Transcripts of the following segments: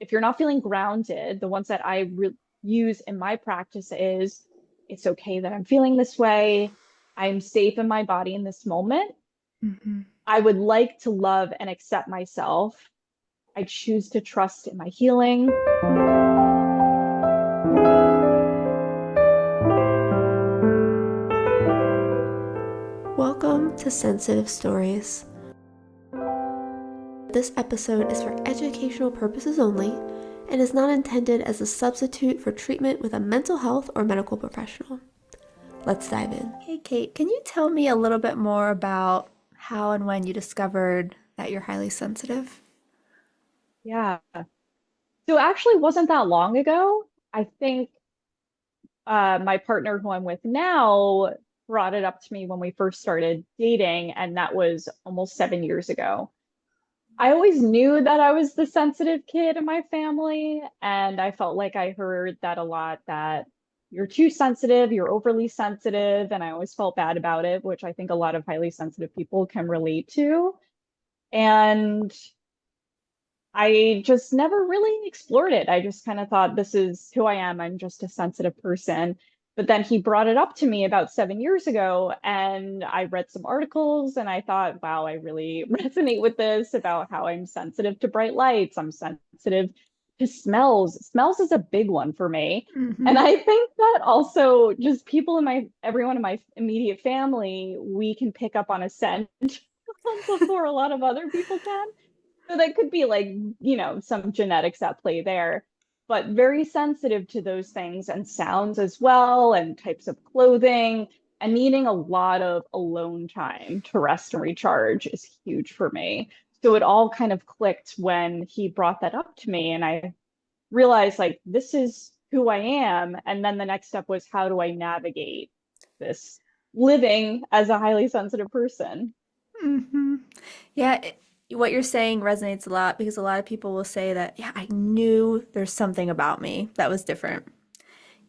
if you're not feeling grounded, the ones that I use in my practice is it's okay that I'm feeling this way. I'm safe in my body in this moment. Hmm. I would like to love and accept myself. I choose to trust in my healing. Welcome to Sensitive Stories. This episode is for educational purposes only and is not intended as a substitute for treatment with a mental health or medical professional. Let's dive in. Hey Kate, can you tell me a little bit more about how and when you discovered that you're highly sensitive? Yeah. So actually wasn't that long ago. I think my partner who I'm with now brought it up to me when we first started dating, and that was almost 7 years ago. I always knew that I was the sensitive kid in my family, and I felt like I heard that a lot that you're too sensitive, you're overly sensitive, and I always felt bad about it, which I think a lot of highly sensitive people can relate to. And I just never really explored it. I just kind of thought, this is who I am. I'm just a sensitive person. But then he brought it up to me about 7 years ago, and I read some articles and I thought, wow, I really resonate with this about how I'm sensitive to bright lights. I'm sensitive to smells. Smells is a big one for me. Mm-hmm. And I think that also just people in everyone in my immediate family, we can pick up on a scent before a lot of other people can. So that could be like, some genetics at play there, but very sensitive to those things and sounds as well, and types of clothing, and needing a lot of alone time to rest and recharge is huge for me. So it all kind of clicked when he brought that up to me, and I realized like this is who I am. And then the next step was, how do I navigate this living as a highly sensitive person? Mm-hmm. Yeah, what you're saying resonates a lot because a lot of people will say that, yeah, I knew there's something about me that was different.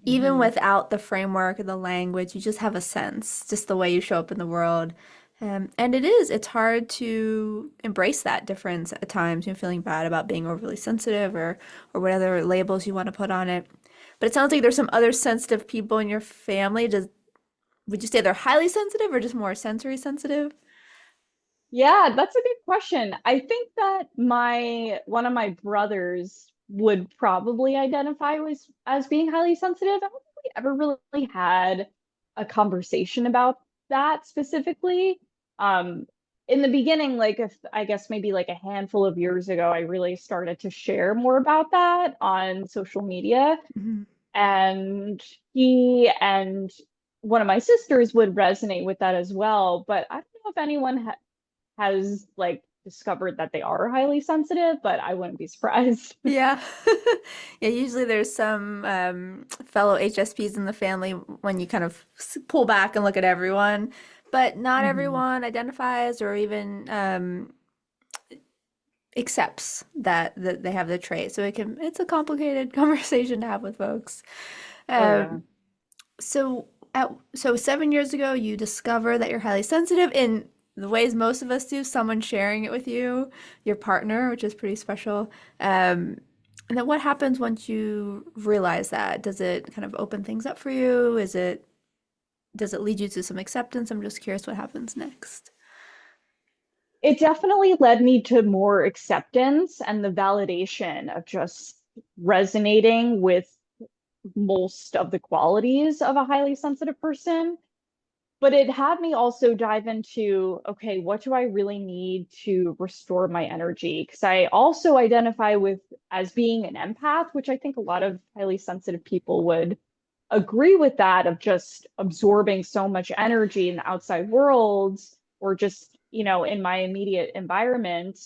Even Mhm. without the framework or the language, you just have a sense, just the way you show up in the world. And it's hard to embrace that difference at times. You're feeling bad about being overly sensitive or whatever labels you want to put on it. But it sounds like there's some other sensitive people in your family. Would you say they're highly sensitive or just more sensory sensitive? Yeah, that's a good question. I think that my one of my brothers would probably identify as being highly sensitive. I don't think we ever really had a conversation about that specifically. Um, in the beginning, like if I guess maybe like a handful of years ago, I really started to share more about that on social media. Mhm. And he and one of my sisters would resonate with that as well. But I don't know if anyone has like discovered that they are highly sensitive, but I wouldn't be surprised. Yeah. Yeah, usually there's some fellow HSPs in the family when you kind of pull back and look at everyone, but not Mhm. everyone identifies or even accepts that they have the trait. So it's a complicated conversation to have with folks. Oh yeah. Um, so 7 years ago, you discover that you're highly sensitive in the ways most of us do, someone sharing it with you, your partner, which is pretty special. Um, and then what happens once you realize that? Does it kind of open things up for you? Does it lead you to some acceptance? I'm just curious what happens next. It definitely led me to more acceptance and the validation of just resonating with most of the qualities of a highly sensitive person. But it had me also dive into, okay, what do I really need to restore my energy? Because I also identify with as being an empath, which I think a lot of highly sensitive people would agree with, that of just absorbing so much energy in the outside world, or just, in my immediate environment.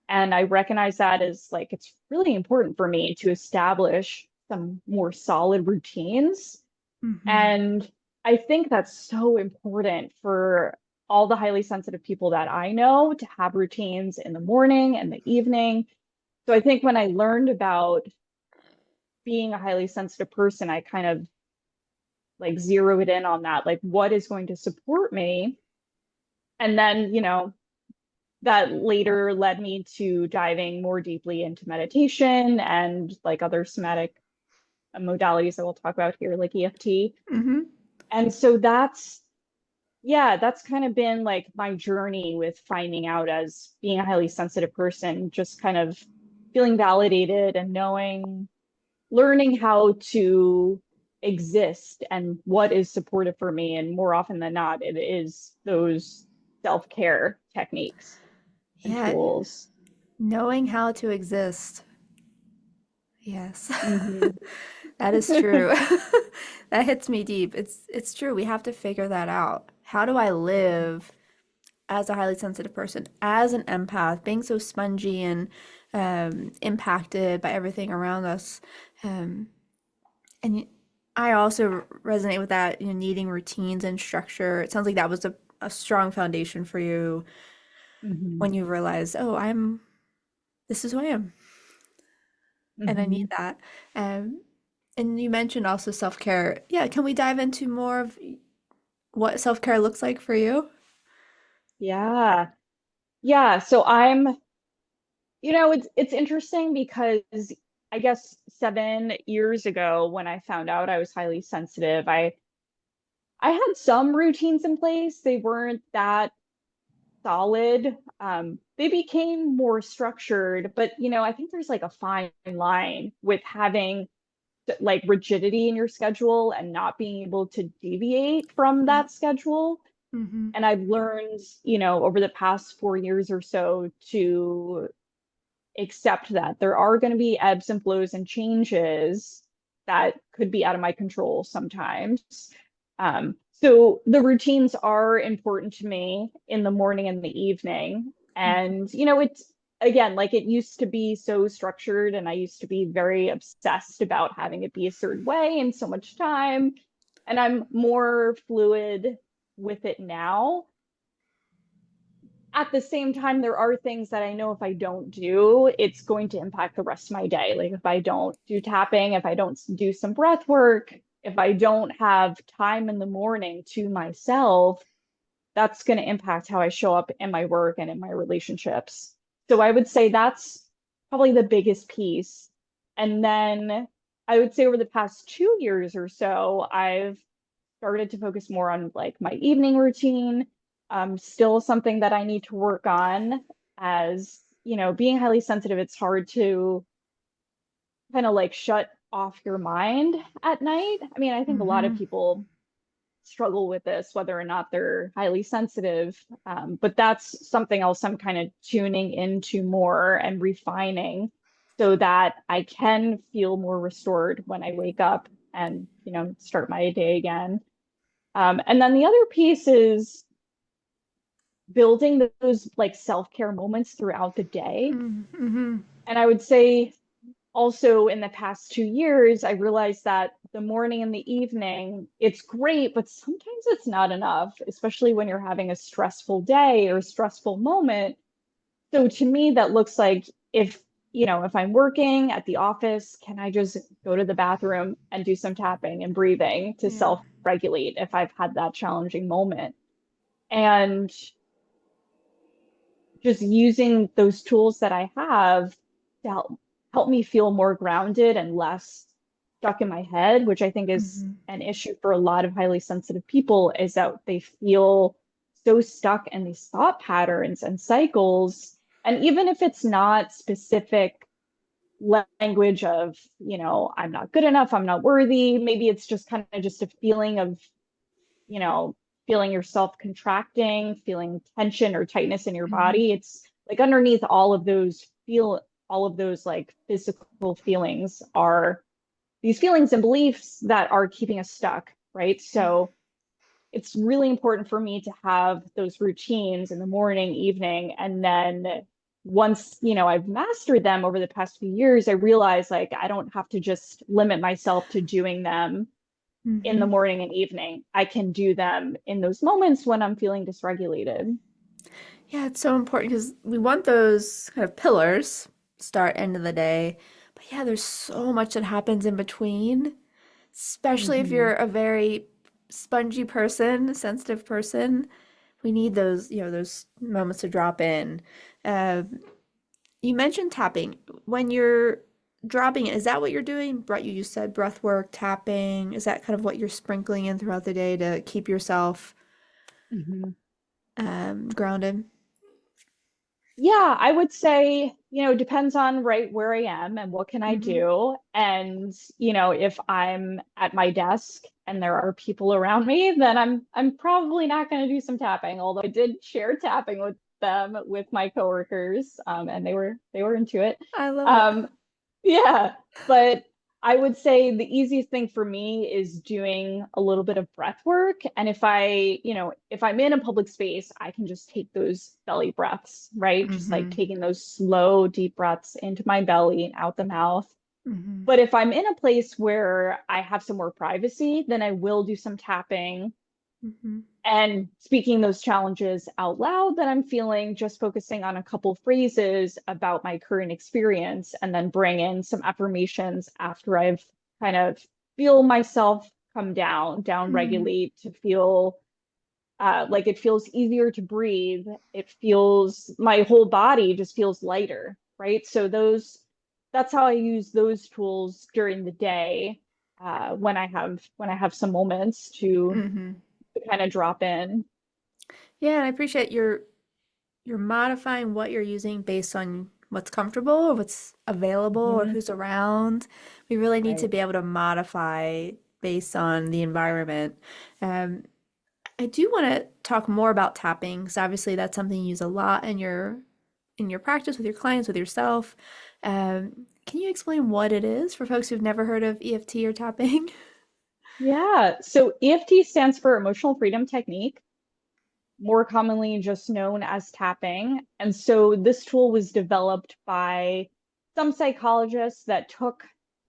And I recognize that as like, it's really important for me to establish some more solid routines. Hmm. And I think that's so important for all the highly sensitive people that I know to have routines in the morning and the evening. So I think when I learned about being a highly sensitive person, I kind of like zeroed in on that, like what is going to support me. And then, that later led me to diving more deeply into meditation and like other somatic modalities that we'll talk about here, like EFT. Mm-hmm. And so that's, yeah, that's kind of been like my journey with finding out as being a highly sensitive person, just kind of feeling validated and knowing, learning how to exist and what is supportive for me. And more often than not, it is those self-care techniques and Yeah, tools. knowing how to exist. Yes. Hmm. That is true. That hits me deep. It's true. We have to figure that out. How do I live as a highly sensitive person, as an empath, being so spongy and impacted by everything around us? Um, and I also resonate with that, needing routines and structure. It sounds like that was a strong foundation for you Hmm. when you realized, oh, this is who I am, and I need Hmm. that. Um, and you mentioned also self-care. Yeah, can we dive into more of what self-care looks like for you? Yeah. Yeah. So it's interesting because I guess 7 years ago when I found out I was highly sensitive, I had some routines in place. They weren't that solid. They became more structured, but I think there's like a fine line with having like rigidity in your schedule and not being able to deviate from Right. that schedule. Mm-hmm. And I've learned, over the past 4 years or so to accept that there are going to be ebbs and flows and changes that could be out of my control sometimes. So the routines are important to me in the morning and the evening. And, it's again, like it used to be so structured, and I used to be very obsessed about having it be a certain way and so much time. And I'm more fluid with it now. At the same time, there are things that I know if I don't do, it's going to impact the rest of my day. Like if I don't do tapping, if I don't do some breath work, if I don't have time in the morning to myself, that's going to impact how I show up in my work and in my relationships. So I would say that's probably the biggest piece. And then I would say over the past 2 years or so, I've started to focus more on like my evening routine. Still something that I need to work on as, being highly sensitive, it's hard to kind of like shut off your mind at night. I mean, I think a lot of Mm-hmm. people struggle with this, whether or not they're highly sensitive. But that's something else I'm kind of tuning into more and refining so that I can feel more restored when I wake up and, start my day again. And then the other piece is building those like self-care moments throughout the day. Mm-hmm. And I would say also in the past 2 years, I realized that the morning and the evening, it's great, but sometimes it's not enough, especially when you're having a stressful day or a stressful moment. So to me, that looks like if I'm working at the office, can I just go to the bathroom and do some tapping and breathing to Yeah. self-regulate if I've had that challenging moment? And just using those tools that I have to help me feel more grounded and less stuck in my head, which I think is Mm-hmm. an issue for a lot of highly sensitive people, is that they feel so stuck in these thought patterns and cycles. And even if it's not specific language of, I'm not good enough, I'm not worthy, maybe it's just kind of just a feeling of you know, feeling yourself contracting, feeling tension or tightness in your Mm-hmm. body. It's like underneath all of those like physical feelings are these feelings and beliefs that are keeping us stuck, right? Yeah. So it's really important for me to have those routines in the morning, evening, and then once, I've mastered them over the past few years, I realize like I don't have to just limit myself to doing them in the Mm-hmm. morning and evening. I can do them in those moments when I'm feeling dysregulated. Yeah, it's so important because we want those kind of pillars, start, end of the day. But yeah, there's so much that happens in between, especially if Hmm. you're a very spongy person, sensitive person. We need those, those moments to drop in. Uh, you mentioned tapping. When you're dropping it, is that what you're doing? You just said breath work, tapping. Is that kind of what you're sprinkling in throughout the day to keep yourself Mhm. grounded? Yeah, I would say, depends on right where I am and what can I Mm-hmm. do. And, if I'm at my desk and there are people around me, then I'm probably not going to do some tapping, although I did share tapping with them with my coworkers, and they were into it. I love it. Um, yeah, but I would say the easiest thing for me is doing a little bit of breath work. And if I'm in a public space, I can just take those belly breaths, right? Just like Mm-hmm. taking those slow, deep breaths into my belly and out the mouth. Mm-hmm. But if I'm in a place where I have some more privacy, then I will do some tapping Mm-hmm. and speaking those challenges out loud that I'm feeling, just focusing on a couple phrases about my current experience, and then bring in some affirmations after I've kind of feel myself come down Mm-hmm. regulate to feel like it feels easier to breathe. It feels my whole body just feels lighter, right? So that's how I use those tools during the day when I have some moments Mm-hmm. to kind of drop in. Yeah, and I appreciate you're modifying what you're using based on what's comfortable or what's available or Mhm. who's around. We really need to Right. be able to modify based on the environment. Um, I do want to talk more about tapping because obviously that's something you use a lot in your practice with your clients, with yourself. Can you explain what it is for folks who've never heard of EFT or tapping? Yeah. So EFT stands for Emotional Freedom Technique, more commonly just known as tapping. And so this tool was developed by some psychologists that took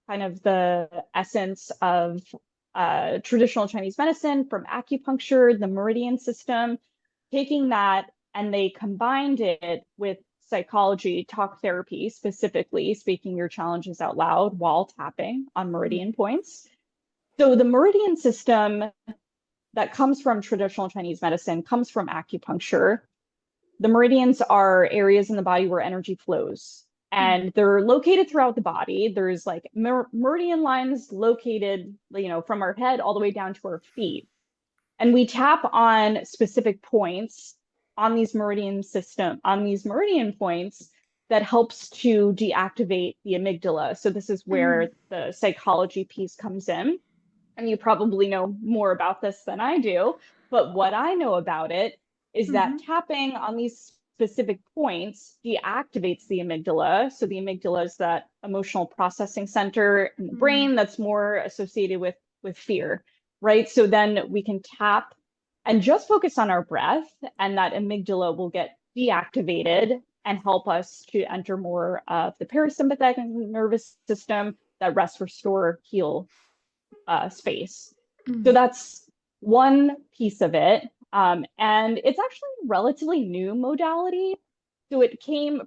kind of the essence of traditional Chinese medicine from acupuncture, the meridian system, taking that and they combined it with psychology, talk therapy, specifically speaking your challenges out loud while tapping on meridian points. So the meridian system that comes from traditional Chinese medicine comes from acupuncture. The meridians are areas in the body where energy flows, Mm, and they're located throughout the body. There's like meridian lines located, from our head all the way down to our feet. And we tap on specific points on these meridian points that helps to deactivate the amygdala. So this is mm, where the psychology piece comes in, and you probably know more about this than I do, but what I know about it is that mhm, tapping on these specific points deactivates the amygdala. So the amygdala is that emotional processing center in the mm, brain that's more associated with fear, right? So then we can tap and just focus on our breath, and that amygdala will get deactivated and help us to enter more of the parasympathetic nervous system, that rest, restore, heal space. So mm, that's one piece of it. And it's actually a relatively new modality. So it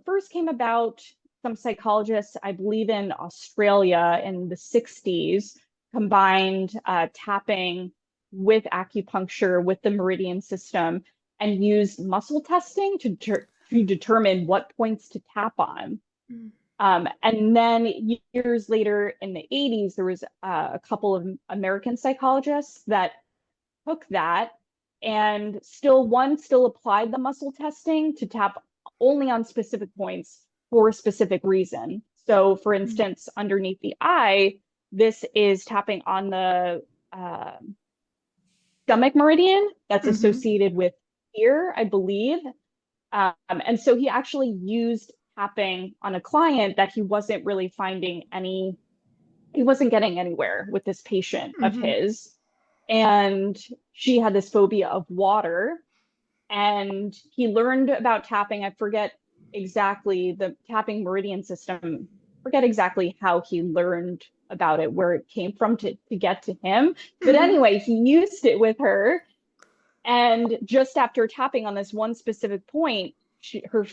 first came about, some psychologists, I believe in Australia in the 60s, combined tapping with acupuncture, with the meridian system, and used muscle testing to determine what points to tap on. mm, And then years later in the 80s, there was a couple of American psychologists that took that and still applied the muscle testing to tap only on specific points for a specific reason. So, for mm, instance, underneath the eye, this is tapping on the uh, stomach meridian that's mhm, associated with fear, I believe. And so he actually used tapping on a client that he wasn't getting anywhere with this patient of mhm, his. And she had this phobia of water. And he learned about tapping. I forget exactly the tapping meridian system, forget exactly how he learned about it, where it came from to get to him. But mhm. anyway, he used it with her, and just after tapping on this one specific point, her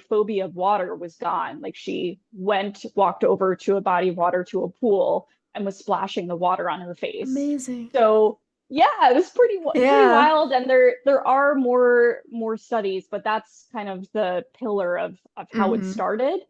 phobia of water was gone. Like she walked over to a body of water to a pool and was splashing the water on her face. Amazing. So Yeah, it was pretty Yeah. wild, and there are more studies, but that's kind of the pillar of how it Mm-hmm. started.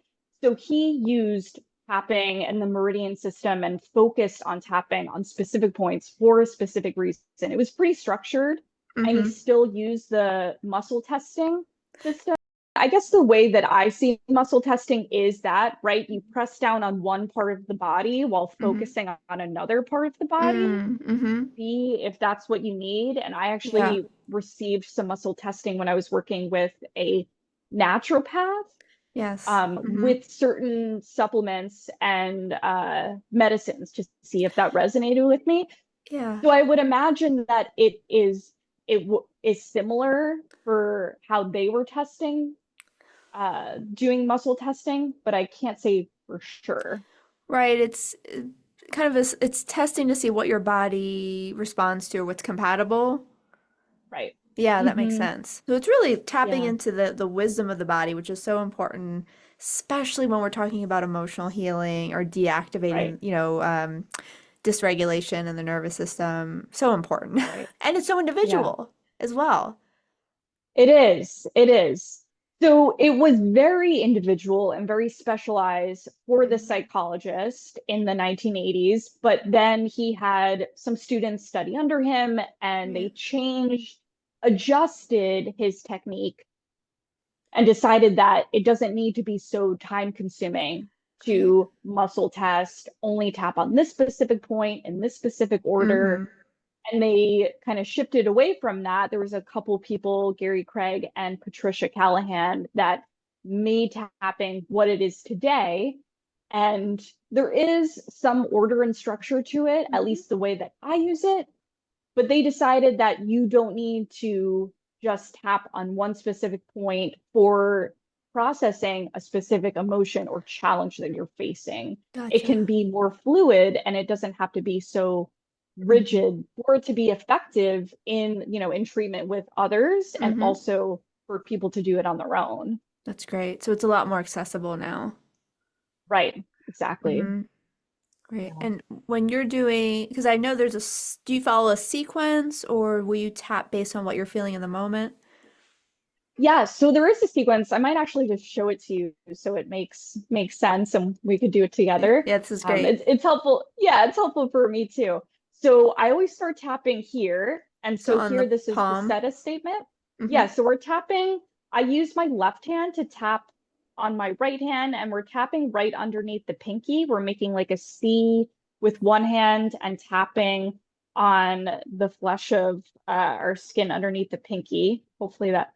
So he used tapping and the meridian system and focused on tapping on specific points for a specific reason. It was pretty structured, and he Mm-hmm. still used the muscle testing system. I guess the way that I see muscle testing is that, right, you press down on one part of the body while Mm-hmm. focusing on another part of the body, Mm-hmm. see if that's what you need. And I Yeah. actually received some muscle testing when I was working with a naturopath, Yes. Mm-hmm. with certain supplements and medicines to see if that resonated with me. Yeah. So I would imagine that is similar for how they were testing, doing muscle testing, but I can't say for sure. Right. It's kind of it's testing to see what your body responds to or what's compatible. Right. Yeah, that makes Hmm. sense. So it's really tapping Yeah. into the wisdom of the body, which is so important, especially when we're talking about emotional healing or Right. deactivating, dysregulation in the nervous system. So important. Right. And it's so Yeah. individual as well. It is. It is. So it was very individual and very specialized for the Mhm. psychologist in the 1980s. But then he had some students study under him and Yeah. they changed, adjusted his technique and decided that it doesn't need to be so time consuming Right. to muscle test, only tap on this specific point in this specific order, Mm-hmm. and they kind of shifted away from that. There was a couple people, Gary Craig and Patricia Callahan, that made tapping what it is today. And there is some order and structure to it, at Mm-hmm. least the way that I use it. But they decided that you don't need to just tap on one specific point for processing a specific emotion or challenge that you're facing. It Gotcha. can be more fluid and it doesn't have to be so Mm-hmm. rigid for it to be effective in treatment with others and Mm-hmm. also for people to do it on their own. That's great. So it's a lot more accessible now. Right, exactly. Mm-hmm. Great. Yeah. And when you're doing, because I know do you follow a sequence or will you tap based on what you're feeling in the moment? Yeah, so there is a sequence. I might actually just show it to you so it makes sense and we could do it together. Yeah, this is great. It's helpful. Yeah, it's helpful for me too. So I always start tapping here. And So so on here, the this is the palm. status statement. Mm-hmm. Yeah, so we're tapping. I use my left hand to tap on my right hand, and we're tapping right underneath the pinky. We're making like a C with one hand and tapping on the flesh of our skin underneath the pinky. Hopefully that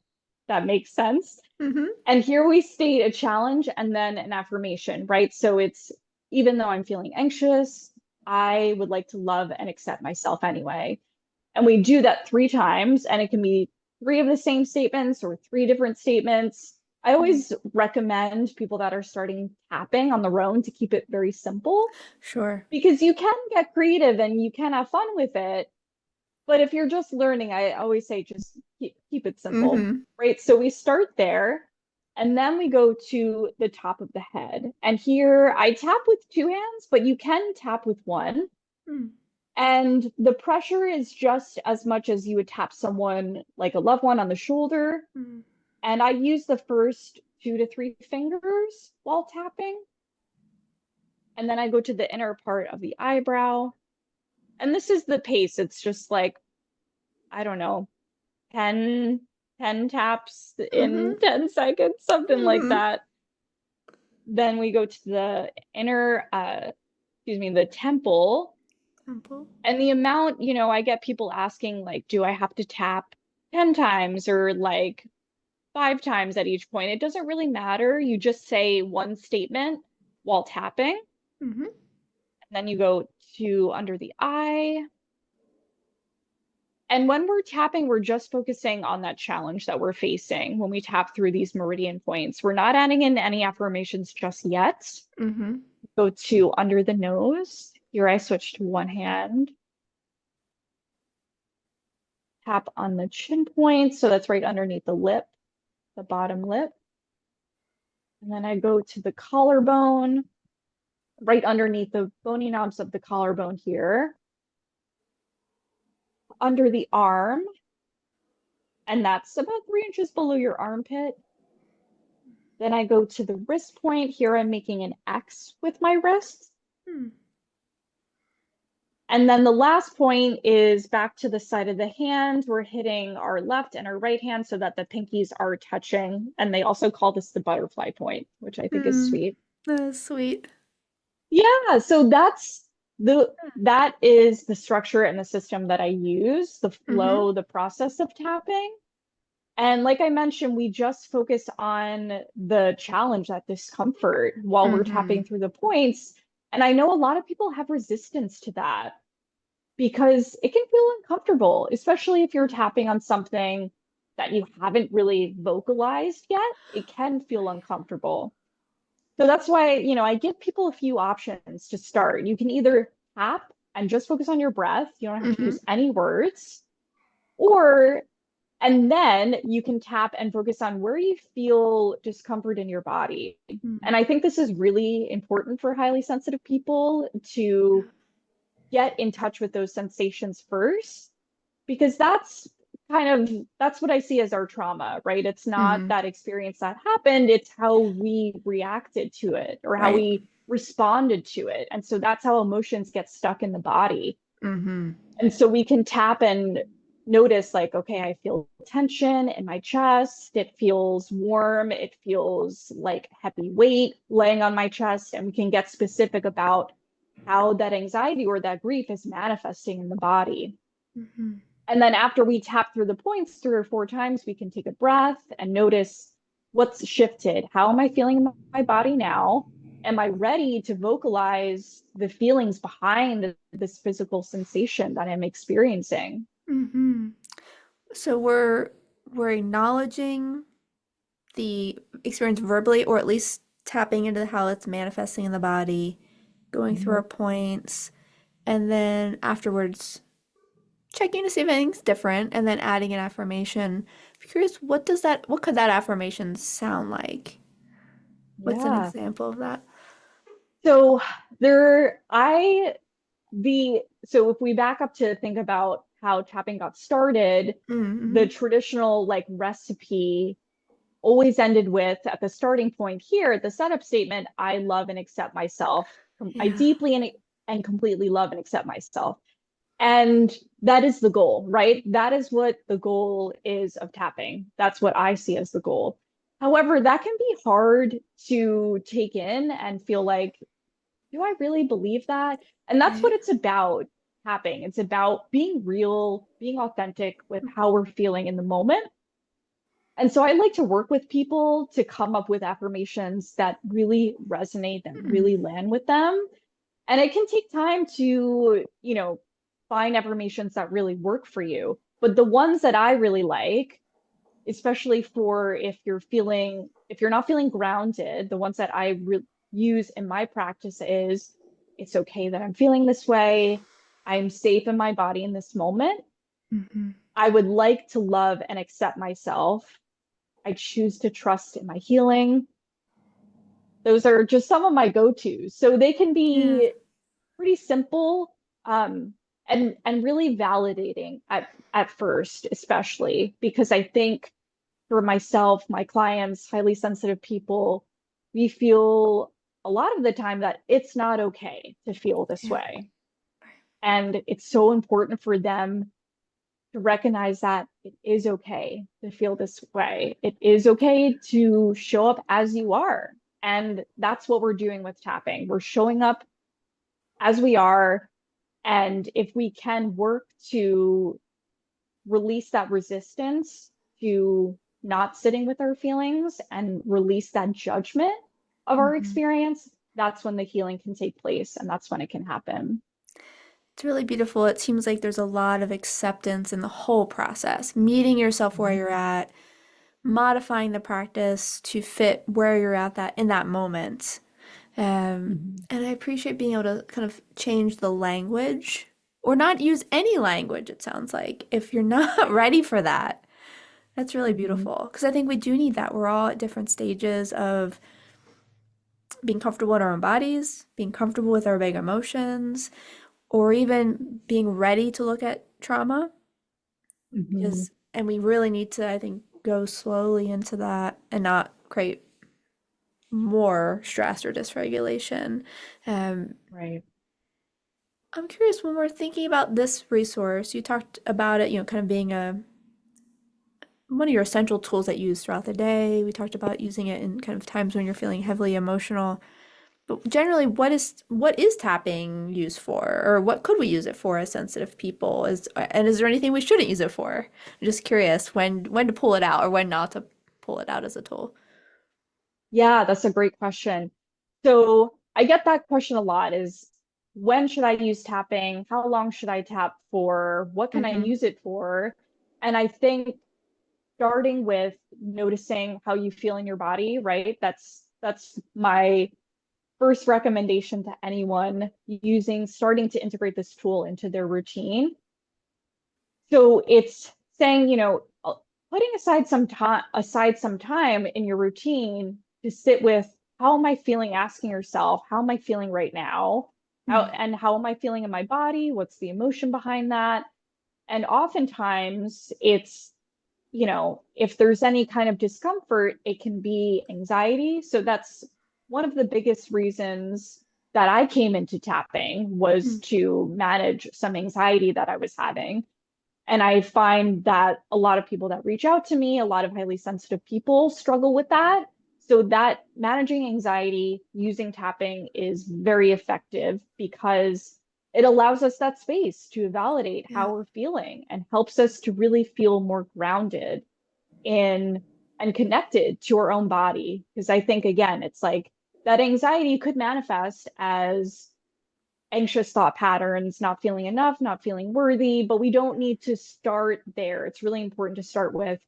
makes sense. Mm-hmm. And here we state a challenge and then an affirmation, right? So it's even though I'm feeling anxious, I would like to love and accept myself anyway. And we do that 3 times, and it can be three of the same statements or three different statements. I Mm-hmm. always recommend people that are starting tapping on their own to keep it very simple Sure. because you can get creative and you can have fun with it, but if you're just learning, I always say just keep it simple, Mm-hmm. right? So we start there and then we go to the top of the head. And here I tap with 2 hands, but you can tap with one. And the pressure is just as much as you would tap someone like a loved one on the shoulder. Mm-hmm. And I use the first 2 to 3 fingers while tapping. And then I go to the inner part of the eyebrow. And this is the pace. It's just like, I don't know, 10, 10 taps Mm-hmm. in 10 seconds, something like Mm-hmm. that. Then we go to the inner, excuse me, the temple. Temple. And the amount, I get people asking, like, do I have to tap 10 times or like 5 times at each point? It doesn't really matter. You just say one statement while tapping. Mm-hmm. And then you go to under the eye. And when we're tapping, we're just focusing on that challenge that we're facing when we tap through these meridian points. We're not adding in any affirmations just yet. Mm-hmm. Go to under the nose. Here I switch to one hand. Tap on the chin point. So that's right underneath the lip, the bottom lip. And then I go to the collarbone, right underneath the bony knobs of the collarbone here. under the arm, and that's about 3 inches below your armpit. Then I go to the wrist point. Here I'm making an X with my wrist. Hmm. And then the last point is back to the side of the hand. We're hitting our left and our right hand so that the pinkies are touching. And they also call this the butterfly point, which I think is Hmm. sweet. That's sweet. Yeah, so that is the structure and the system that I use, the Mm-hmm. flow, the process of tapping. And like I mentioned, we just focus on the challenge, that discomfort while we're Mm-hmm. tapping through the points. And I know a lot of people have resistance to that because it can feel uncomfortable, especially if you're tapping on something that you haven't really vocalized yet. It can feel uncomfortable. So that's why, I give people a few options to start. You can either tap and just focus on your breath. You don't have to Mm-hmm. use any words. Or, and then you can tap and focus on where you feel discomfort in your body. Mm-hmm. And I think this is really important for highly sensitive people to get in touch with those sensations first, because that's what I see as our trauma, right? It's not Mm-hmm. that experience that happened, it's how we reacted to it or how Right. we responded to it. And so that's how emotions get stuck in the body. Mm-hmm. And so we can tap and notice, like, okay, I feel tension in my chest. It feels warm. It feels like heavy weight laying on my chest. And we can get specific about how that anxiety or that grief is manifesting in the body. Mm-hmm. And then after we tap through the points 3 or 4 times, we can take a breath and notice what's shifted. How am I feeling in my body now? Am I ready to vocalize the feelings behind this physical sensation that I'm experiencing? Mm-hmm. So we're acknowledging the experience verbally, or at least tapping into how it's manifesting in the body, going through our Mhm. points, and then afterwards checking to see if anything's different, and then adding an affirmation. I'm curious, what could that affirmation sound like? What's an Yeah. example of that? So there, I, so if we back up to think about how tapping got started, the Mm-hmm. traditional like recipe always ended with, at the starting point here, the setup statement, I love and accept myself. I Yeah. deeply and completely love and accept myself. And that is the goal, right? That is what the goal is of tapping. That's what I see as the goal. However, that can be hard to take in and feel like, do I really believe that? And that's what Right. it's about, tapping. It's about being real, being authentic with how we're feeling in the moment. And so I like to work with people to come up with affirmations that really resonate, that Mm-hmm. really land with them. And it can take time to, find affirmations that really work for you. But the ones that I really like, especially for if you're not feeling grounded, the ones that use in my practice is, it's okay that I'm feeling this way. I'm safe in my body in this moment. Mm-hmm. I would like to love and accept myself. I choose to trust in my healing. Those are just some of my go-tos. So they can Yeah. be pretty simple, and really validating at first, especially because I think for myself, my clients, highly sensitive people, we feel a lot of the time that it's not okay to feel this Yeah. way. And it's so important for them to recognize that it is okay to feel this way. It is okay to show up as you are. And that's what we're doing with tapping. We're showing up as we are. And if we can work to release that resistance to not sitting with our feelings and release that judgment of our Mm-hmm. experience, that's when the healing can take place and that's when it can happen. It's really beautiful. It seems like there's a lot of acceptance in the whole process, meeting yourself where you're at, modifying the practice to fit where you're at that in that moment. Mhm. And I appreciate being able to kind of change the language or not use any language, it sounds like, if you're not ready for that. That's really Mhm. beautiful because I think we do need that. We're all at different stages of being comfortable in our own bodies, being comfortable with our big emotions, or even being ready to look at trauma. Mhm. because, and we really need to, I think, go slowly into that and not create more stress or dysregulation. Um, Right. I'm curious, when we're thinking about this resource, you talked about it, kind of being a one of your essential tools that you use throughout the day. We talked about using it in kind of times when you're feeling heavily emotional. But generally, what is tapping used for, or what could we use it for as sensitive people? Is there anything we shouldn't use it for? I'm just curious when to pull it out or when not to pull it out as a tool. Yeah, that's a great question. So I get that question a lot is when should I use tapping? How long should I tap for? What can I Mm-hmm. use it for? And I think starting with noticing how you feel in your body, right? That's my first recommendation to anyone starting to integrate this tool into their routine. So it's saying, putting aside some time in your routine to sit with how am I feeling, asking yourself, how am I feeling right now? How am I feeling in my body? What's the emotion behind that? And oftentimes it's, if there's any kind of discomfort, it can be anxiety. So that's one of the biggest reasons that I came into tapping was to manage some anxiety that I was having. And I find that a lot of people that reach out to me, a lot of highly sensitive people struggle with that. So that managing anxiety using tapping is very effective because it allows us that space to validate Yeah. how we're feeling and helps us to really feel more grounded in and connected to our own body. Because I think again, it's like that anxiety could manifest as anxious thought patterns, not feeling enough, not feeling worthy, but we don't need to start there. It's really important to start with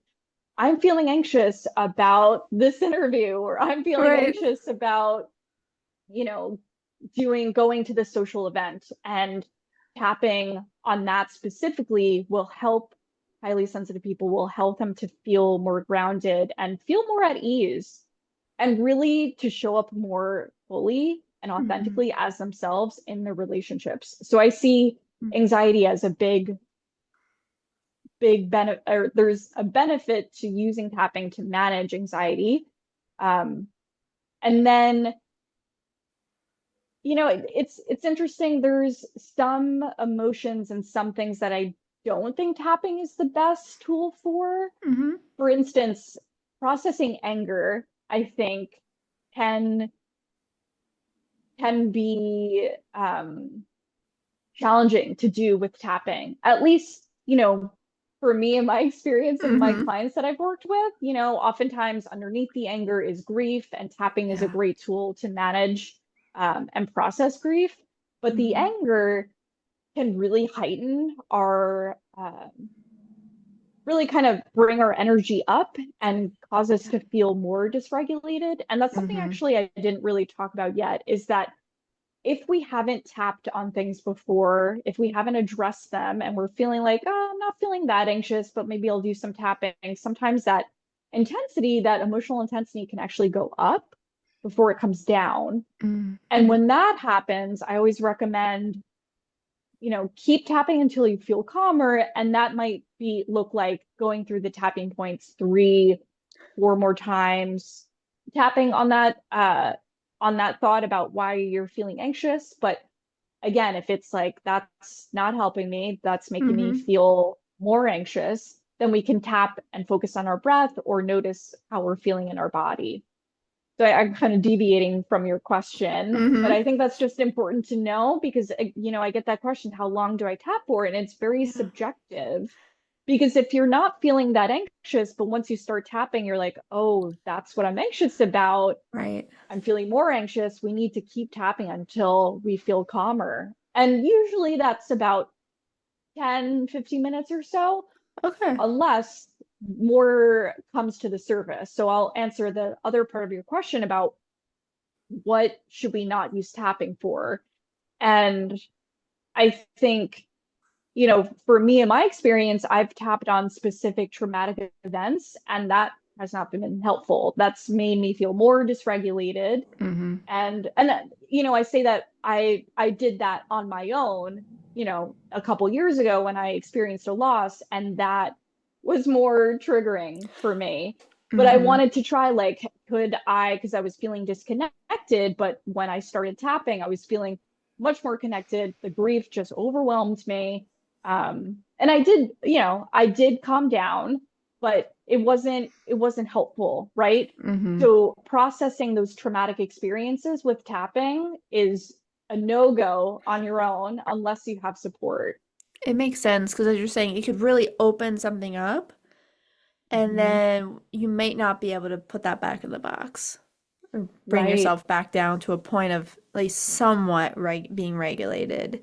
I'm feeling anxious about this interview, or I'm feeling Right. anxious about, you know, going to the social event. And tapping on that specifically will help highly sensitive people, will help them to feel more grounded and feel more at ease and really to show up more fully and Mm-hmm. authentically as themselves in their relationships. So I see anxiety as a big benefit, or there's a benefit to using tapping to manage anxiety. Um, and then, it's interesting. There's some emotions and some things that I don't think tapping is the best tool for. Mm-hmm. For instance, processing anger, I think, can can be challenging to do with tapping. At least, for me and my experience and my Mm-hmm. clients that I've worked with, oftentimes underneath the anger is grief, and tapping is a Yeah. great tool to manage and process grief. But the Mm-hmm. anger can really heighten our really kind of bring our energy up and cause us Yeah. to feel more dysregulated. And that's something Mm-hmm. actually I didn't really talk about yet is that if we haven't tapped on things before, if we haven't addressed them and we're feeling like, oh, I'm not feeling that anxious, but maybe I'll do some tapping, sometimes that emotional intensity can actually go up before it comes down. And Mm-hmm. when that happens, I always recommend, keep tapping until you feel calmer. And that might look like going through the tapping points 3, 4 more times, tapping on that thought about why you're feeling anxious. But again, if it's like that's not helping me, that's making me Mm-hmm. feel more anxious, then we can tap and focus on our breath or notice how we're feeling in our body. So I'm kind of deviating from your question, but Mm-hmm. I think that's just important to know because, I get that question, how long do I tap for? And it's very Yeah. subjective because if you're not feeling that anxious, but once you start tapping, you're like, oh, that's what I'm anxious about. Right. I'm feeling more anxious. We need to keep tapping until we feel calmer. And usually that's about 10, 15 minutes or so, Okay. unless more comes to the surface. So I'll answer the other part of your question about what should we not use tapping for? And I think, for me in my experience, I've tapped on specific traumatic events, and that has not been helpful. That's made me feel more dysregulated. Mm-hmm. And I say that I did that on my own. a couple years ago when I experienced a loss, and that was more triggering for me. But I Mm-hmm. wanted to try, like, could I, because I was feeling disconnected, but when I started tapping, I was feeling much more connected. The grief just overwhelmed me. And I did calm down, but it wasn't helpful, right? Mm-hmm. So processing those traumatic experiences with tapping is a no-go on your own unless you have support. It makes sense because as you're saying, it could really open something up, and Mhm. then you might not be able to put that back in the box or bring Right. yourself back down to a point of at least somewhat being regulated.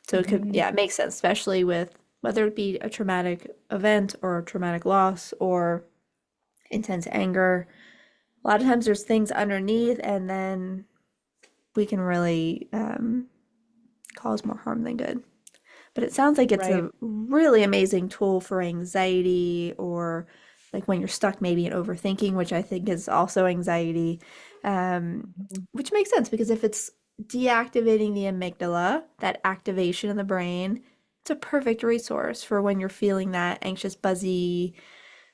So it could, Mhm. yeah, it makes sense, especially with whether it be a traumatic event or a traumatic loss or intense anger. A lot of times there's things underneath, and then we can really cause more harm than good. But it sounds like it's Right. a really amazing tool for anxiety or like when you're stuck maybe in overthinking, which I think is also anxiety, Mhm. which makes sense because if it's deactivating the amygdala, that activation in the brain, it's a perfect resource for when you're feeling that anxious, buzzy,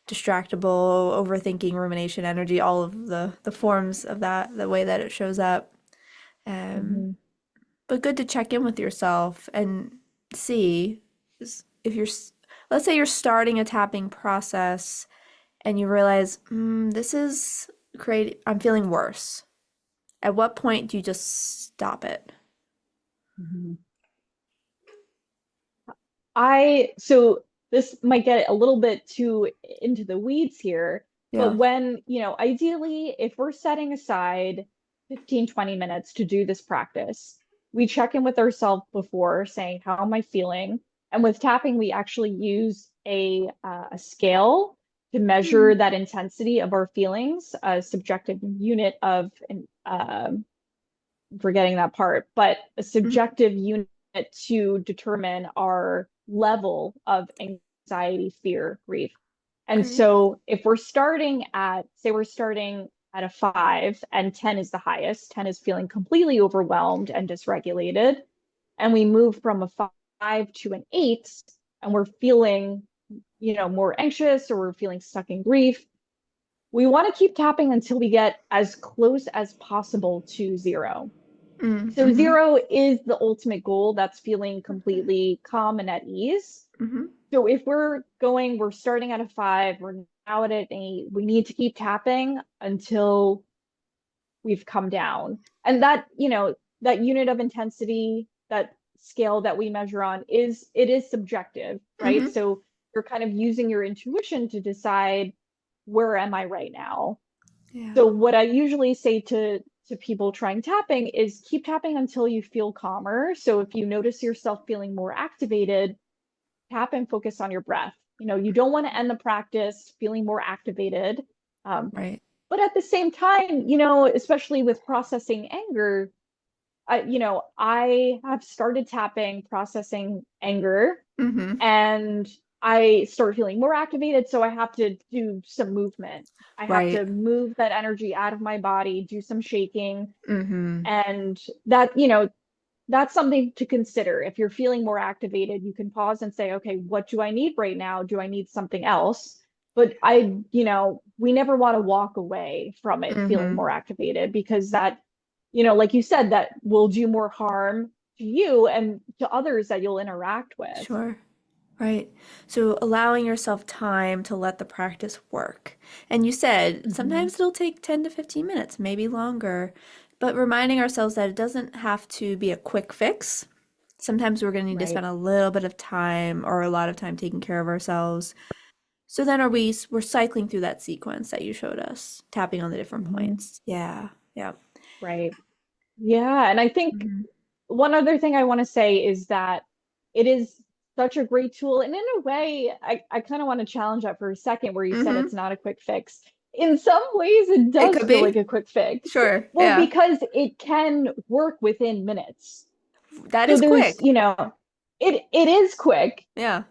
distractible, overthinking, rumination, energy, all of the forms of that, the way that it shows up. Um, Mhm. but good to check in with yourself and see if you're, let's say you're starting a tapping process and you realize, this is create, I'm feeling worse. At what point do you just stop it? Mhm. So this might get a little bit too into the weeds here, but Yeah. ideally, if we're setting aside 15, 20 minutes to do this practice, we check in with ourselves before saying, how am I feeling? And with tapping, we actually use a scale to measure Mm, that intensity of our feelings, a subjective unit of forgetting that part, but a mhm. subjective unit to determine our level of anxiety, fear, grief. And Great. so if we're starting at a 5 and 10 is the highest, 10 is feeling completely overwhelmed and dysregulated, and we move from a 5 to an 8 and we're feeling, more anxious or we're feeling stuck in grief, we want to keep tapping until we get as close as possible to 0. So Mm-hmm. 0 is the ultimate goal. That's feeling completely calm and at ease. Mm-hmm. So if we're starting at a 5, we're now at an 8, we need to keep tapping until we've come down. And that unit of intensity, that scale that we measure on it is subjective, right? Mm-hmm. So you're kind of using your intuition to decide, where am I right now? Yeah. So what I usually say to people trying tapping is keep tapping until you feel calmer. So if you notice yourself feeling more activated, tap and focus on your breath. You don't want to end the practice feeling more activated. Um, Right. but at the same time, especially with processing anger, I have started tapping, processing anger, Mm-hmm. and I start feeling more activated. So I have to do some movement. I have Right. to move that energy out of my body, do some shaking. Mm-hmm. And that's something to consider. If you're feeling more activated, you can pause and say, okay, what do I need right now? Do I need something else? But we never want to walk away from it feeling Mm-hmm. more activated because that, like you said, that will do more harm to you and to others that you'll interact with. Sure. Right. So allowing yourself time to let the practice work. And you said Mhm. sometimes it'll take 10 to 15 minutes, maybe longer, but reminding ourselves that it doesn't have to be a quick fix. Sometimes we're going to need to Right. spend a little bit of time or a lot of time taking care of ourselves. So then we're cycling through that sequence that you showed us, tapping on the different Mhm. points. Yeah. Yeah. Right. Yeah. And I think Hmm. one other thing I want to say is that it is such a great tool. And in a way, I kind of want to challenge that for a second, where you said Hmm. it's not a quick fix. In some ways, it It does could feel like be. a quick fix. Sure. Well, Yeah. because it can work within minutes. That So is there's, quick. it is quick. Yeah.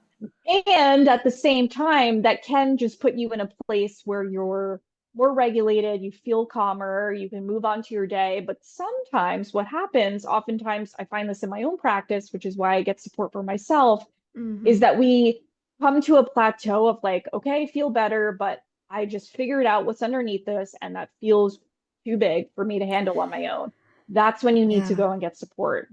And at the same time, that can just put you in a place where you're more regulated, you feel calmer, you can move on to your day. But sometimes what happens, oftentimes I find this in my own practice, which is why I get support for myself, is Mm-hmm. that we come to a plateau of like, okay, I feel better, but I just figured out what's underneath this, and that feels too big for me to handle on my own. That's when you need to Yeah. go and get support.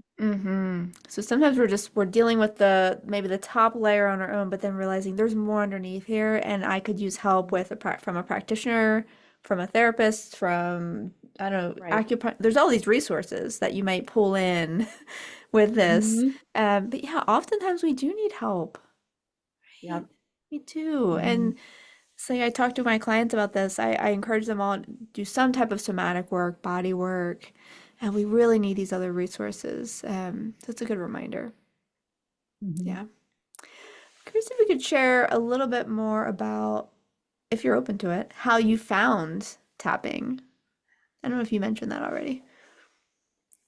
So sometimes we're dealing with the maybe the top layer on our own, but then realizing there's more underneath here, and I could use help with from a practitioner, from a therapist, from I don't know, Right. acupuncture. There's all these resources that you might pull in with this. Hmm. But yeah, oftentimes we do need help, right? Yep. Me too. Hmm. And say I talk to my clients about this, I encourage them all to do some type of somatic work, body work, and we really need these other resources. So it's a good reminder. Hmm. Yeah. Curious if we could share a little bit more about, if you're open to it, how you found tapping. I don't know if you mentioned that already.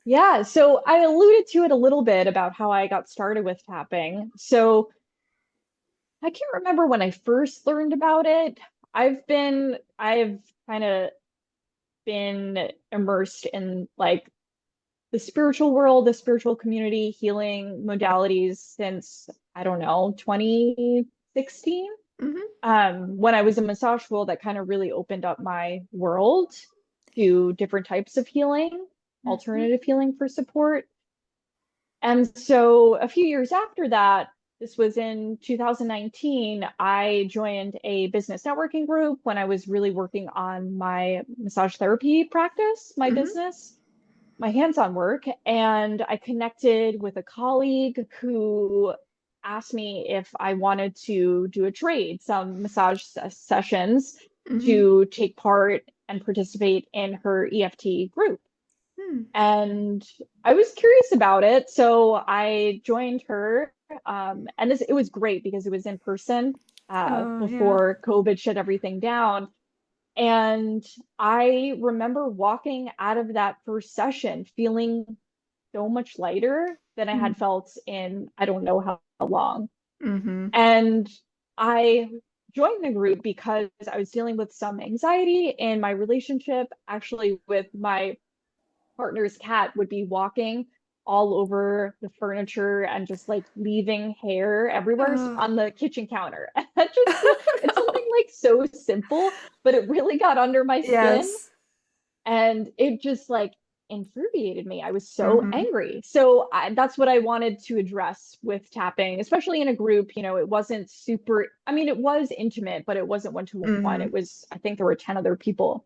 Yeah, so I alluded to it a little bit about how I got started with tapping. So I can't remember when I first learned about it. I've kind of been immersed in like the spiritual world, the spiritual community, healing modalities since, I don't know, 2016. Mm-hmm. When I was in massage school, that kind of really opened up my world to different types of healing, Mm-hmm. alternative healing for support. And so a few years after that, this was in 2019, I joined a business networking group when I was really working on my massage therapy practice, my Mm-hmm. business, my hands-on work. And I connected with a colleague who asked me if I wanted to do a trade, some massage sessions Mm-hmm. to take part and participate in her EFT group. Hmm. And I was curious about it, so I joined her. And it was great because it was in person Oh, yeah. before COVID shut everything down. And I remember walking out of that first session feeling so much lighter than I Mm. had felt in I don't know how long. Mm-hmm. And I joined the group because I was dealing with some anxiety in my relationship, actually with my partner's cat would be walking all over the furniture and just like leaving hair everywhere Oh. on the kitchen counter. And that just feel it's No. something like so simple, but it really got under my skin Yes. and it just like infuriated me. I was so Mm-hmm. angry. So that's what I wanted to address with tapping, especially in a group. It wasn't super, I mean, it was intimate, but it wasn't one to one. Mm-hmm. It was, I think there were 10 other people.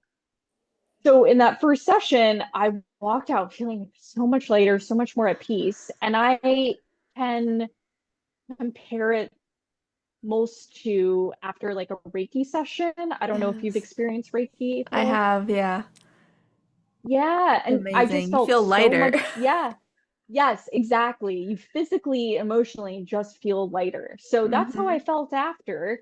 So in that first session, I walked out feeling so much lighter, so much more at peace. And I can compare it most to after like a Reiki session. I don't know if you've Yes. experienced Reiki, I Phil. have, yeah. Yeah. And I just Amazing. You felt feel so lighter. much. Yeah. Yes, exactly. You physically, emotionally just feel lighter. So that's how Mm-hmm. I felt after.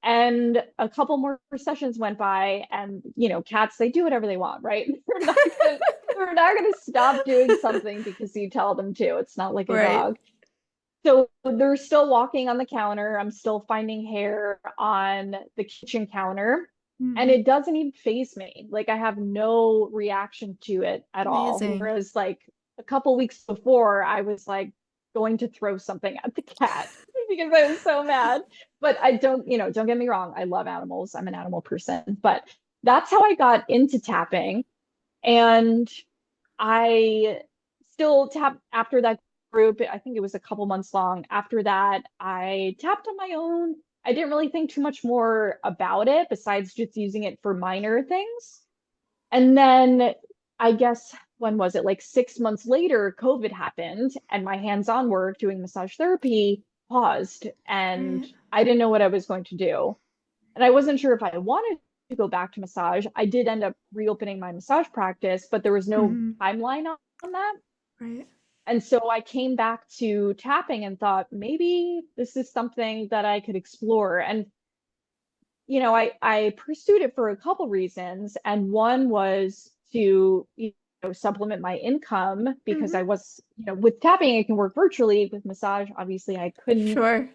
And a couple more sessions went by, and cats, they do whatever they want, right? They're not gonna stop doing something because you tell them to. It's not like a Right. dog. So they're still walking on the counter. I'm still finding hair on the kitchen counter. And Mm-hmm. it doesn't even faze me. Like I have no reaction to it at all. Amazing. Whereas like a couple weeks before, I was like going to throw something at the cat because I was so mad. But I don't get me wrong. I love animals. I'm an animal person. But that's how I got into tapping. And I still tap after that group. I think it was a couple months long. After that, I tapped on my own. I didn't really think too much more about it besides just using it for minor things. And then I guess when was it? Like 6 months later, COVID happened and my hands-on work doing massage therapy paused and Right. I didn't know what I was going to do. And I wasn't sure if I wanted to go back to massage. I did end up reopening my massage practice, but there was no Mm-hmm. timeline on that. Right. And so I came back to tapping and thought maybe this is something that I could explore. And I pursued it for a couple reasons, and one was to supplement my income because Mm-hmm. I was with tapping I can work virtually. With massage, obviously I couldn't. Sure.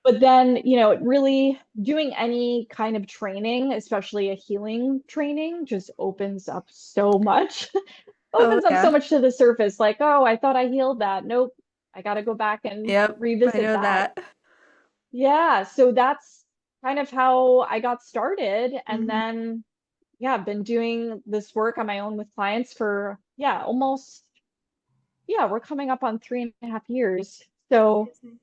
But then, it really doing any kind of training, especially a healing training, just opens up so much, Oh opens up so yeah. much to the surface. Like, oh, I thought I healed that. Nope. I got to go back and Yep, I revisit know that. that. Yeah. So that's kind of how I got started. And Hmm. then, yeah, I've been doing this work on my own with clients for, yeah, almost, yeah, we're coming up on 3.5 years. So, Amazing.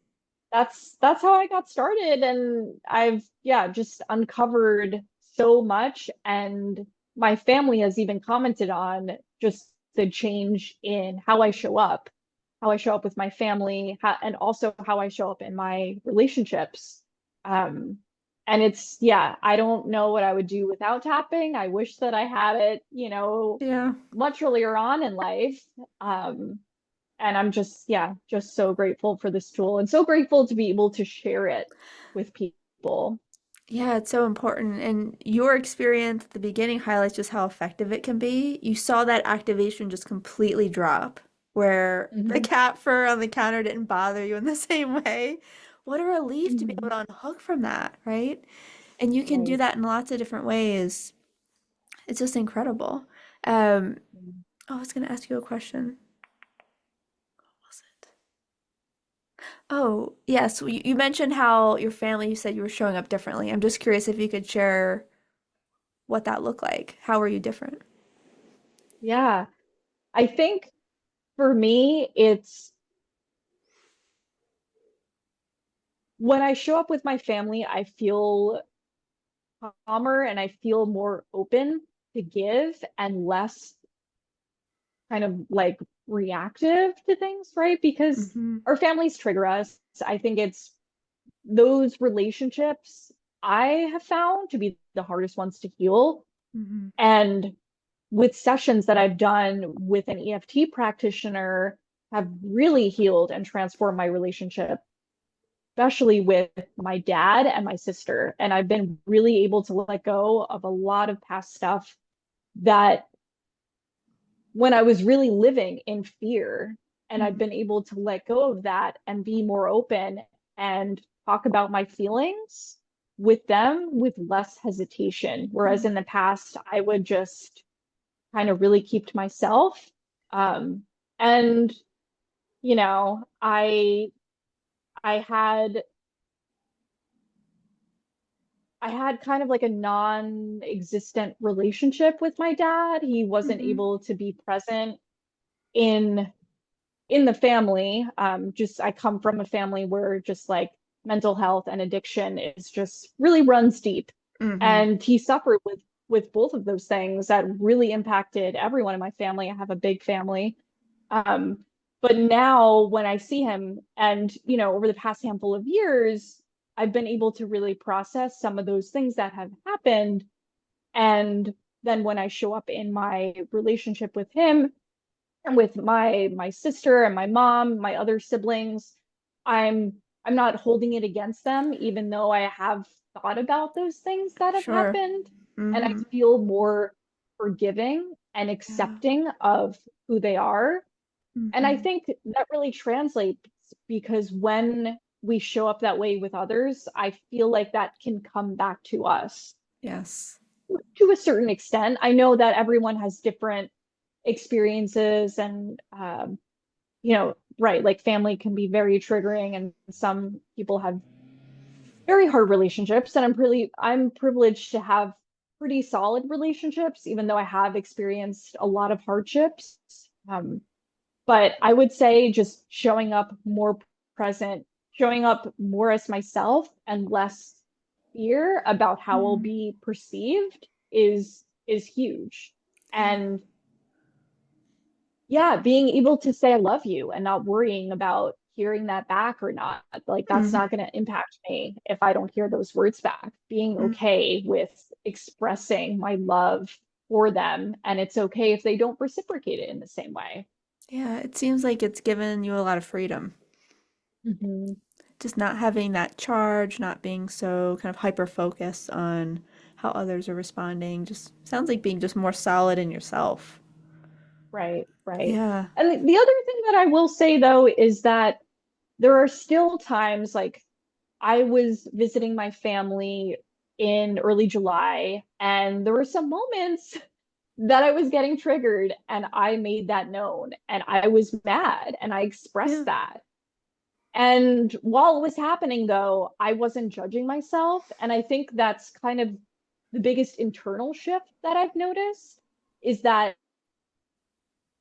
that's how I got started, and I've, yeah, just uncovered so much, and my family has even commented on just the change in how I show up with my family, and also how I show up in my relationships. Um, and it's, yeah, I don't know what I would do without tapping. I wish that I had it, Yeah. much earlier on in life. Um, and I'm just, yeah, just so grateful for this tool and so grateful to be able to share it with people. Yeah, it's so important. And your experience at the beginning highlights just how effective it can be. You saw that activation just completely drop, where the Mhm. cat fur on the counter didn't bother you in the same way. What a relief to be able Mhm. to unhook from that, right? And you can do Right. that in lots of different ways. It's just incredible. Um, Mhm. oh, I was going to ask you a question. What was it? Oh, yes. You mentioned how your family, you said you were showing up differently. I'm just curious if you could share what that looked like. How were you different? Yeah. I think for me, it's when I show up with my family, I feel calmer and I feel more open to give and less kind of like reactive to things, right? Because Hmm. our families trigger us. I think it's those relationships I have found to be the hardest ones to heal. Hmm. And with sessions that I've done with an EFT practitioner have really healed and transformed my relationship, especially with my dad and my sister. And I've been really able to let go of a lot of past stuff that when I was really living in fear, and I've Hmm. been able to let go of that and be more open and talk about my feelings with them with less hesitation. Whereas in the past, I would just kind of really keep to myself. And I had kind of like a non-existent relationship with my dad. He wasn't Hmm. able to be present in the family. Just I come from a family where just like mental health and addiction is just really runs deep. Hmm. And he suffered with both of those things that really impacted everyone in my family. I have a big family. Um, but now when I see him and, over the past handful of years, I've been able to really process some of those things that have happened. And then when I show up in my relationship with him, with my sister and my mom, my other siblings, I'm I'm not holding it against them, even though I have thought about those things that have Sure. happened. And I Hmm. feel more forgiving and Yeah. accepting of who they are. And I Hmm. think that really translates because when we show up that way with others, I feel like that can come back to us Yes. to a certain extent. I know that everyone has different experiences and right, like family can be very triggering and some people have very hard relationships and I'm privileged to have pretty solid relationships even though I have experienced a lot of hardships. But I would say just showing up more present, showing up more as myself and less fear about how we'll Mm. be perceived is huge. Yeah. And yeah, being able to say I love you and not worrying about hearing that back or not. Like that's Hmm. not going to impact me if I don't hear those words back. Being okay with expressing my love for them, and it's okay if they don't reciprocate it in the same way. Yeah, it seems like it's given you a lot of freedom. Hmm. Just not having that charge, not being so kind of hyper focused on how others are responding. Just sounds like being just more solid in yourself. Right, right. Yeah. And the other thing that I will say though is that there are still times like I was visiting my family in early July, and there were some moments that I was getting triggered, and I made that known, and I was mad, and I expressed Yeah. that. And while it was happening, though, I wasn't judging myself. And I think that's kind of the biggest internal shift that I've noticed is that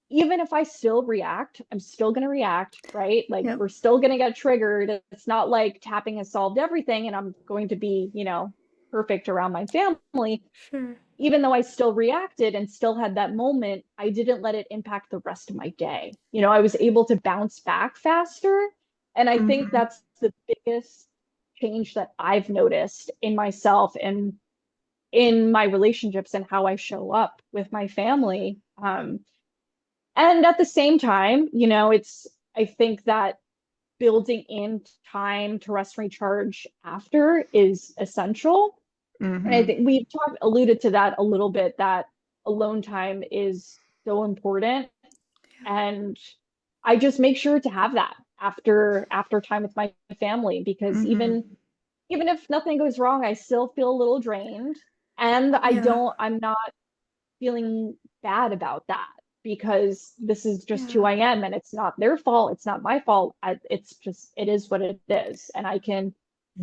even if I still react, I'm still going to react, right? Like Yep. we're still going to get triggered. It's not like tapping has solved everything and I'm going to be, perfect around my family. Sure. Even though I still reacted and still had that moment, I didn't let it impact the rest of my day. I was able to bounce back faster. And I think Hmm. that's the biggest change that I've noticed in myself and in my relationships and how I show up with my family. And at the same time, I think that building in time to rest and recharge after is essential. And I Hmm. think we've alluded to that a little bit, that alone time is so important. And I just make sure to have that after time with my family, because Hmm. even if nothing goes wrong, I still feel a little drained. And Yeah. I'm not feeling bad about that because this is just who Yeah. I am and it's not their fault. It's not my fault. It's just, it is what it is. And I can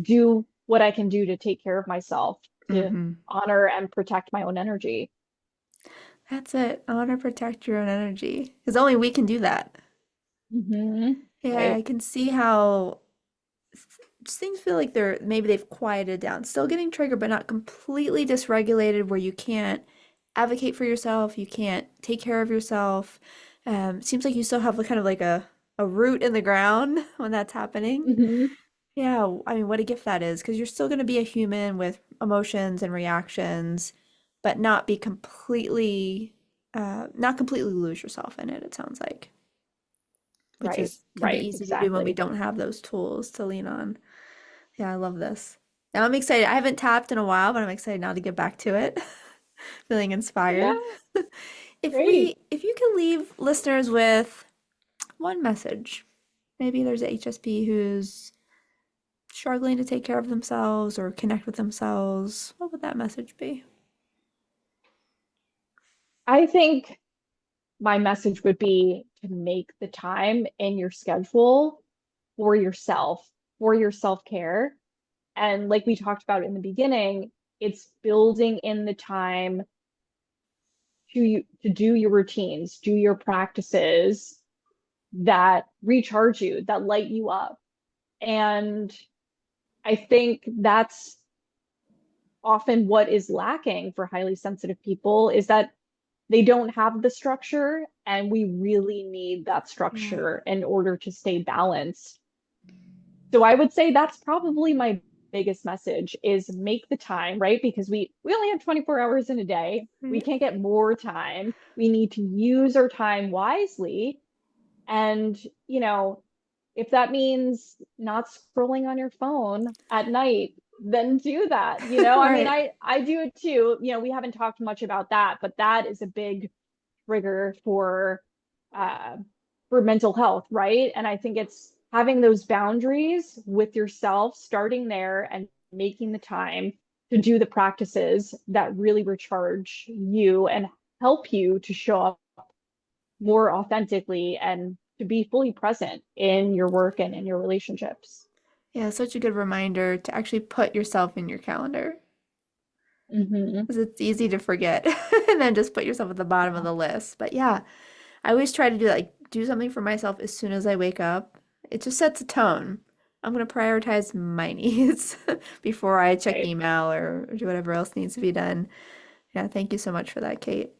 do what I can do to take care of myself, to Hmm. honor and protect my own energy. That's it. Honor, protect your own energy. Because only we can do that. Yeah, I Right. can see how just things feel like maybe they've quieted down. Still getting triggered, but not completely dysregulated where you can't advocate for yourself, you can't take care of yourself. Seems like you still have kind of like a root in the ground when that's happening. Hmm. Yeah, I mean, what a gift that is, because you're still going to be a human with emotions and reactions, but not completely lose yourself in it, it sounds like, which Right. is can be Right. easy to do when we Exactly. don't have those tools to lean on. Yeah, I love this. Now I'm excited. I haven't tapped in a while, but I'm excited now to get back to it. Feeling Yeah. inspired. Great. If you can leave listeners with one message, maybe there's a HSP who's struggling to take care of themselves or connect with themselves, what would that message be? I think my message would be to make the time in your schedule for yourself, for your self-care. And like we talked about in the beginning, it's building in the time to do your routines, do your practices that recharge you, that light you up. And I think that's often what is lacking for highly sensitive people is that they don't have the structure, and we really need that Yeah. structure in order to stay balanced. So I would say that's probably my biggest message is make the time, right? Because we only have 24 hours in a day. We Right. can't get more time. We need to use our time wisely. And, if that means not scrolling on your phone at night, then do that. I mean, Right. I do it too. We haven't talked much about that, but that is a big trigger uh for mental health, right? And I think it's having those boundaries with yourself, starting there and making the time to do the practices that really recharge you and help you to show up more authentically and to be fully present in your work and in your relationships. Yeah, such a good reminder to actually put yourself in your calendar Hmm. because it's easy to forget and then just put yourself at the bottom of the list. But yeah, I always try to do that, like do something for myself as soon as I wake up. It just sets a tone. I'm gonna prioritize my needs before I check Right. email or do whatever else needs to be done. Yeah, thank you so much for that, Kate.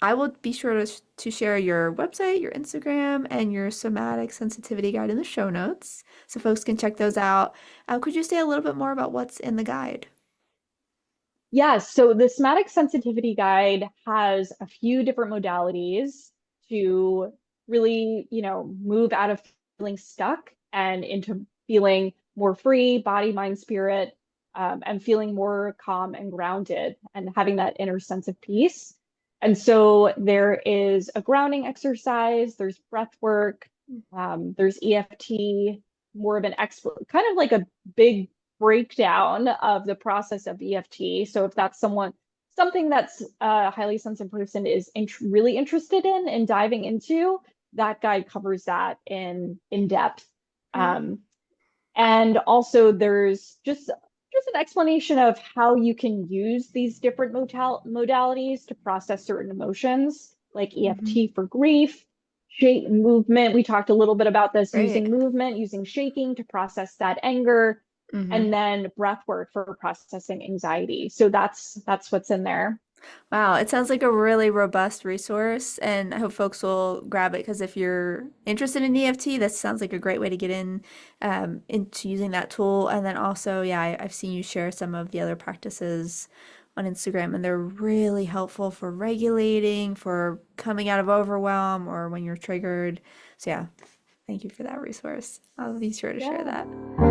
I will be sure to share your website, your Instagram, and your somatic sensitivity guide in the show notes so folks can check those out. Could you say a little bit more about what's in the guide? Yes, so the somatic sensitivity guide has a few different modalities to really, move out of feeling stuck and into feeling more free, body, mind, spirit, and feeling more calm and grounded and having that inner sense of peace. And so there is a grounding exercise, there's breath work, there's EFT, more of an expert, kind of like a big breakdown of the process of EFT. So if that's something that's a highly sensitive person is really interested in and diving into, that guide covers that in depth. Great. Um, and also there's just an explanation of how you can use these different modalities to process certain emotions, like Hmm. EFT for grief, shape movement. We talked a little bit about this, Great. using movement, using shaking to process that anger, Hmm. and then breath work for processing anxiety. So that's what's in there. Wow, it sounds like a really robust resource, and I hope folks will grab it because if you're interested in EFT, that sounds like a great way to get into using that tool. And then also, yeah, I've seen you share some of the other practices on Instagram, and they're really helpful for regulating, for coming out of overwhelm, or when you're triggered. So yeah, thank you for that resource. I'll be sure to share Yeah. that.